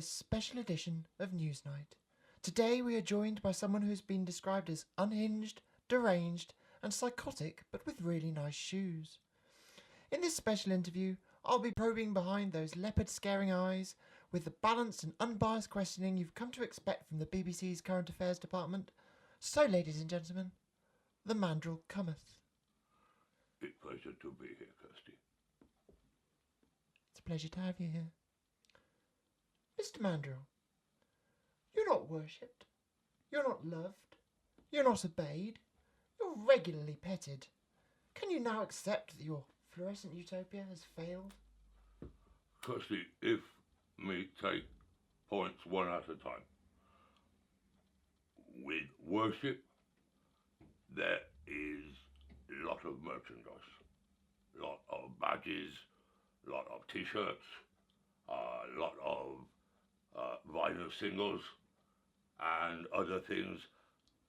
this special edition of Newsnight. Today we are joined by someone who's been described as unhinged, deranged and psychotic, but with really nice shoes. In this special interview, I'll be probing behind those leopard-scaring eyes with the balanced and unbiased questioning you've come to expect from the BBC's Current Affairs Department. So, ladies and gentlemen, the Mandrill cometh. It's a pleasure to be here, Kirsty. It's a pleasure to have you here. Mr. Mandrill, you're not worshipped, you're not loved, you're not obeyed, you're regularly petted. Can you now accept that your fluorescent utopia has failed? Kirsty, if me take points one at a time. With worship, there is a lot of merchandise, a lot of badges, a lot of t-shirts, a lot of vinyl singles and other things,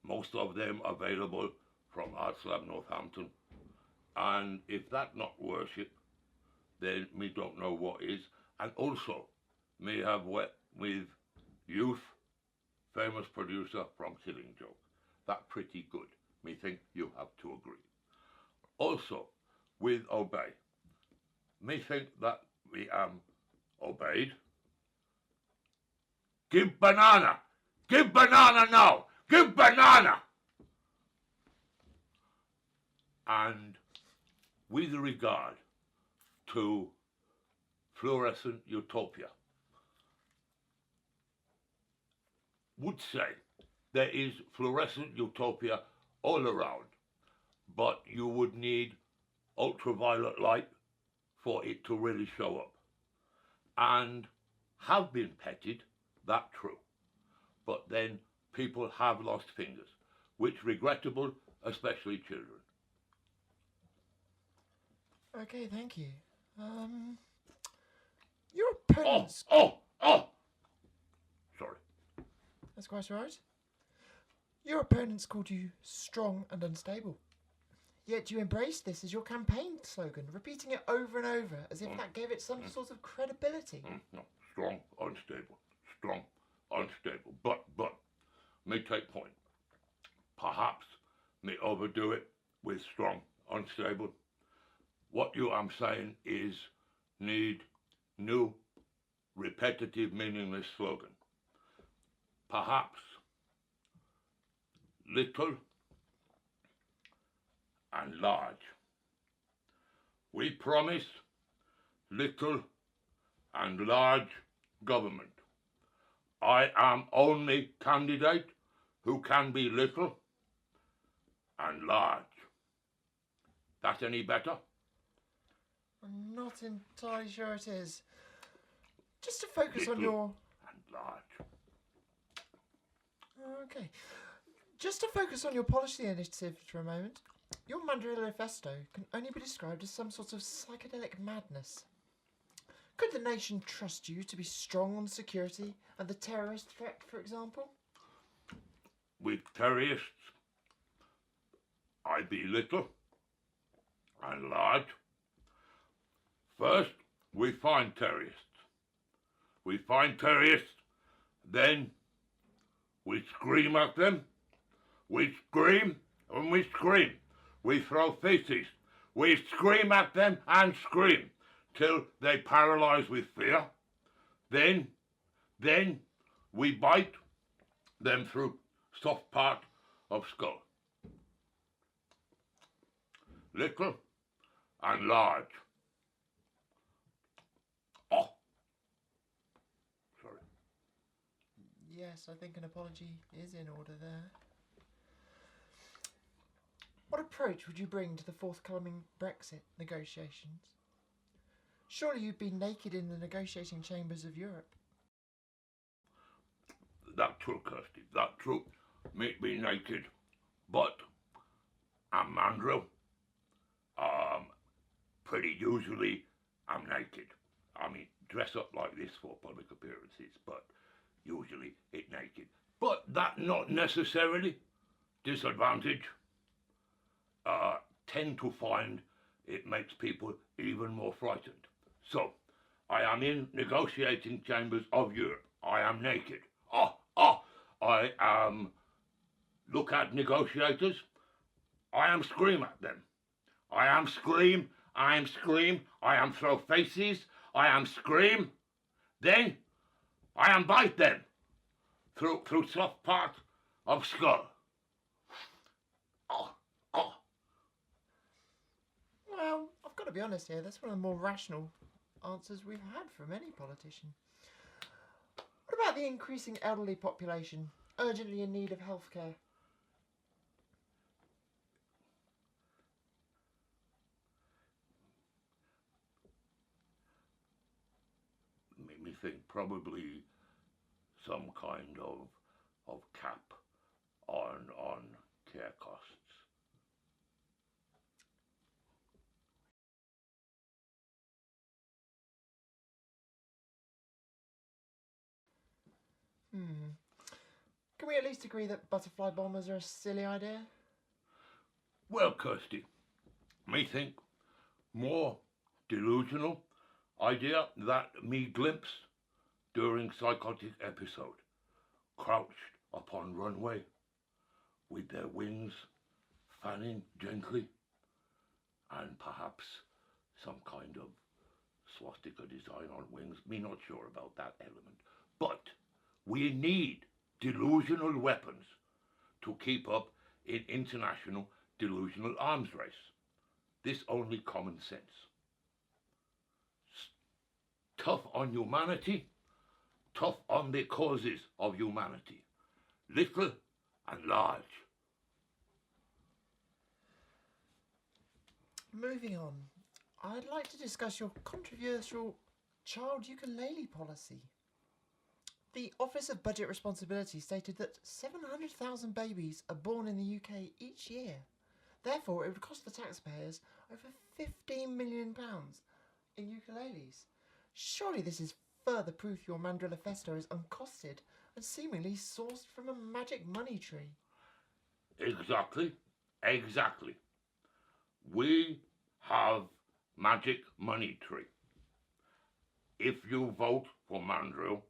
most of them available from Arts Lab Northampton. And if that's not worship, then me don't know what is. And also, me have worked with youth, famous producer from Killing Joke. That's pretty good. Me think you have to agree. Also, with obey, me think that we am obeyed. Give banana! Give banana now! Give banana! And with regard to fluorescent utopia, would say there is fluorescent utopia all around, but you would need ultraviolet light for it to really show up. And have been petted, that's true. But then people have lost fingers, which regrettable, especially children. Okay, thank you. Your opponents... Sorry. That's quite right. Your opponents called you strong and unstable. Yet you embraced this as your campaign slogan, repeating it over and over, as if that gave it some sort of credibility. No, strong, unstable. Strong, unstable. But, me take point. Perhaps me overdo it with strong, unstable. What you am saying is need new, repetitive, meaningless slogan. Perhaps little and large. We promise little and large government. I am only candidate who can be little and large. That any better? I'm not entirely sure it is. Just to focus on Little your... and large. Okay. Just to focus on your policy initiatives for a moment, your Mandrill manifesto can only be described as some sort of psychedelic madness. Could the nation trust you to be strong on security and the terrorist threat, for example? With terrorists, I be little and large. First, we find terrorists. We find terrorists, then we scream at them. We scream and we scream. We throw feces. We scream at them and scream till they paralyze with fear. Then we bite them through soft part of skull. Little and large. Oh, sorry. Yes, I think an apology is in order there. What approach would you bring to the forthcoming Brexit negotiations? Surely you've been naked in the negotiating chambers of Europe. That's true, Kirsty. That's true. Me be naked. But I'm Mandrill. Pretty usually I'm naked. I mean, dress up like this for public appearances, but usually it naked. But that not necessarily disadvantage. Tend to find it makes people even more frightened. So, I am in negotiating chambers of Europe. I am naked. I am look at negotiators. I am scream at them. I am scream. I am scream. I am throw faces. I am scream. Then I am bite them through soft part of skull. Well, I've got to be honest here, that's one of the more rational answers we've had from any politician. What about the increasing elderly population, urgently in need of healthcare? Made me think probably some kind of cap on care costs. Can we at least agree that butterfly bombers are a silly idea? Well, Kirsty, me think more delusional idea that me glimpse during psychotic episode, crouched upon runway, with their wings fanning gently, and perhaps some kind of swastika design on wings. Me not sure about that element. But we need delusional weapons to keep up in international delusional arms race. This only common sense. Tough on humanity, tough on the causes of humanity, little and large. Moving on, I'd like to discuss your controversial child ukulele policy. The Office of Budget Responsibility stated that 700,000 babies are born in the UK each year. Therefore, it would cost the taxpayers over £15 million in ukuleles. Surely this is further proof your Mandrill Festo is uncosted and seemingly sourced from a magic money tree. Exactly. We have magic money tree. If you vote for Mandrill,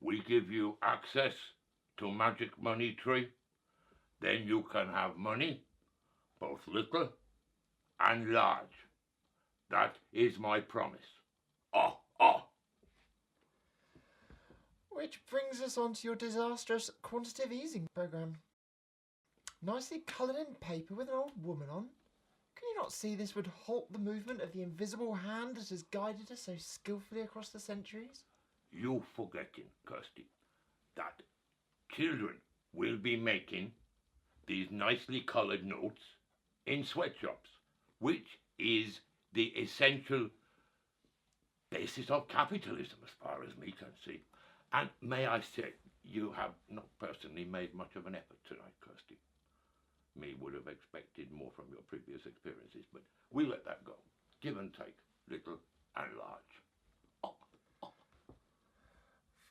we give you access to magic money tree. Then you can have money, both little and large. That is my promise. Which brings us on to your disastrous quantitative easing programme. Nicely coloured in paper with an old woman on. Can you not see this would halt the movement of the invisible hand that has guided us so skillfully across the centuries? You forgetting, Kirsty, that children will be making these nicely coloured notes in sweatshops, which is the essential basis of capitalism as far as me can see. And may I say, you have not personally made much of an effort tonight, Kirsty. Me would have expected more from your previous experiences, but we let that go. Give and take, little and large.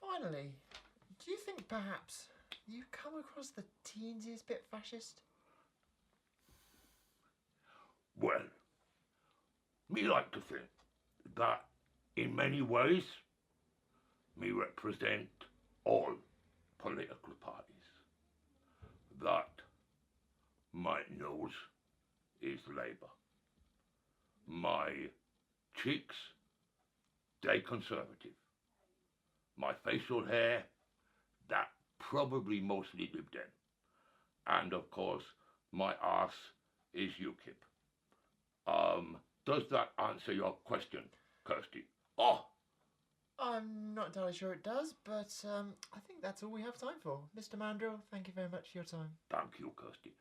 Finally, do you think perhaps you come across the teensiest bit fascist? Well, me like to think that in many ways me represent all political parties. That my nose is Labour. My cheeks, they Conservative. My facial hair, that probably mostly Lib Dem. And of course, my arse is UKIP. Does that answer your question, Kirsty? I'm not entirely sure it does, but I think that's all we have time for. Mr. Mandrill, thank you very much for your time. Thank you, Kirsty.